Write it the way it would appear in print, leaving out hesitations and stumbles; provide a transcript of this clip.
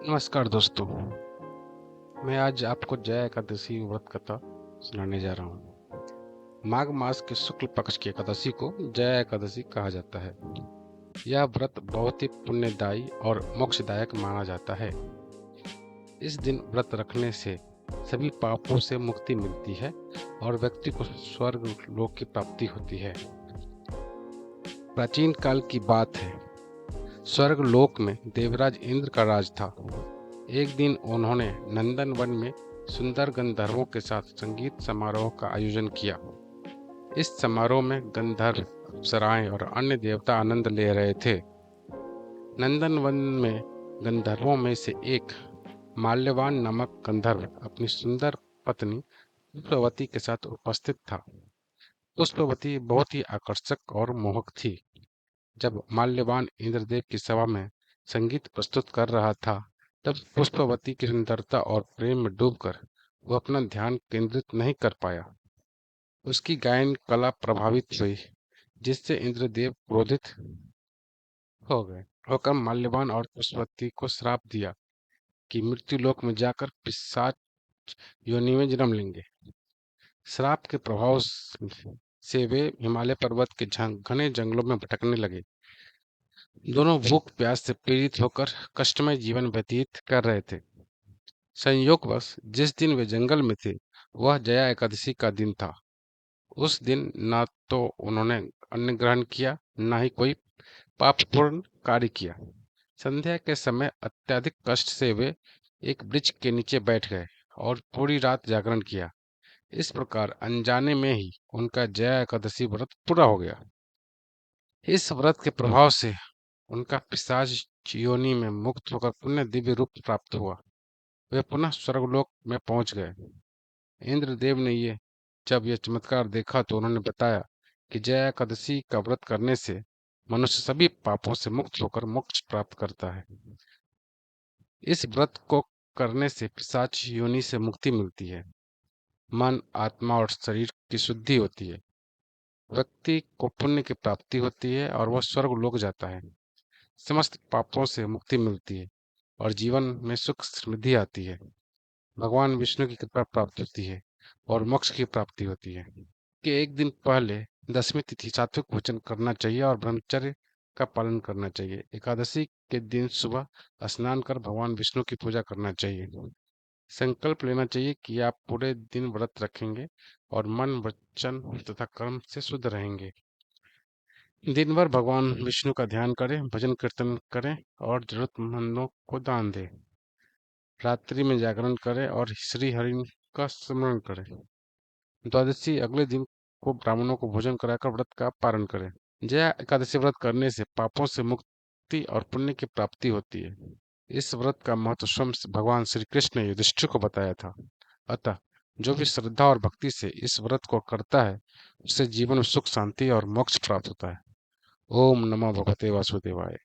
नमस्कार दोस्तों। मैं आज आपको जया एकादशी व्रत कथा सुनाने जा रहा हूँ। माघ मास के शुक्ल पक्ष की एकादशी को जया एकादशी कहा जाता है। यह व्रत बहुत ही पुण्यदायी और मोक्षदायक माना जाता है। इस दिन व्रत रखने से सभी पापों से मुक्ति मिलती है और व्यक्ति को स्वर्ग लोक की प्राप्ति होती है। प्राचीन काल की बात है। स्वर्ग लोक में देवराज इंद्र का राज था। एक दिन उन्होंने नंदन वन में सुंदर गंधर्वों के साथ संगीत समारोह का आयोजन किया। इस समारोह में गंधर्व, अप्सराएं और अन्य देवता आनंद ले रहे थे। नंदन वन में गंधर्वों में से एक माल्यवान नामक गंधर्व अपनी सुंदर पत्नी पुष्पवती के साथ उपस्थित था। पुष्पवती बहुत ही आकर्षक और मोहक थी। जब माल्यवान इंद्रदेव की सभा में संगीत प्रस्तुत कर रहा था, तब पुष्पवती की सुंदरता और प्रेम में डूबकर वो अपना ध्यान केंद्रित नहीं कर पाया। उसकी गायन कला प्रभावित हुई, जिससे इंद्रदेव क्रोधित हो गए। होकर माल्यवान और पुष्पवती को श्राप दिया कि मृत्यु लोक में जाकर पिशाच योनि में जन्म लेंगे। श्राप के प्रभाव से वे हिमालय पर्वत के घने जंगलों में भटकने लगे। दोनों भूख प्यास से पीड़ित होकर कष्टमय जीवन व्यतीत कर रहे थे। संयोगवश जिस दिन वे जंगल में थे, वह जया एकादशी का दिन था। उस दिन न तो उन्होंने अन्न ग्रहण किया, न ही कोई पापपूर्ण कार्य किया। संध्या के समय अत्यधिक कष्ट से वे एक वृक्ष के नीचे बैठ गए और पूरी रात जागरण किया। इस प्रकार अनजाने में ही उनका जया एकादशी व्रत पूरा हो गया। इस व्रत के प्रभाव से उनका पिशाच योनि में मुक्त होकर पुण्य दिव्य रूप प्राप्त हुआ। वे पुनः स्वर्गलोक में पहुंच गए। इंद्रदेव ने जब यह चमत्कार देखा तो उन्होंने बताया कि जया एकादशी का व्रत करने से मनुष्य सभी पापों से मुक्त होकर मोक्ष प्राप्त करता है। इस व्रत को करने से पिशाच योनि से मुक्ति मिलती है। मन, आत्मा और शरीर की शुद्धि होती है। व्यक्ति को पुण्य की प्राप्ति होती है और वह स्वर्ग लोक जाता है। समस्त पापों से मुक्ति मिलती है और जीवन में सुख समृद्धि आती है। भगवान विष्णु की कृपा प्राप्त होती है और मोक्ष की प्राप्ति होती है। कि एक दिन पहले दसवीं तिथि सात्विक भोजन करना चाहिए और ब्रह्मचर्य का पालन करना चाहिए। एकादशी के दिन सुबह स्नान कर भगवान विष्णु की पूजा करना चाहिए। संकल्प लेना चाहिए कि आप पूरे दिन व्रत रखेंगे और मन, वचन तथा कर्म से शुद्ध रहेंगे। दिन भर भगवान विष्णु का ध्यान करें, भजन कीर्तन करें और जरूरतमंदों को दान दें। रात्रि में जागरण करें और श्री हरि का स्मरण करें। द्वादशी अगले दिन को ब्राह्मणों को भोजन कराकर व्रत का पारण करें। जया एकादशी व्रत करने से पापों से मुक्ति और पुण्य की प्राप्ति होती है। इस व्रत का महत्व स्वयं भगवान श्री कृष्ण ने युधिष्ठिर को बताया था। अतः जो भी श्रद्धा और भक्ति से इस व्रत को करता है, उससे जीवन में सुख, शांति और मोक्ष प्राप्त होता है। ओम नमो भगवते वासुदेवाय।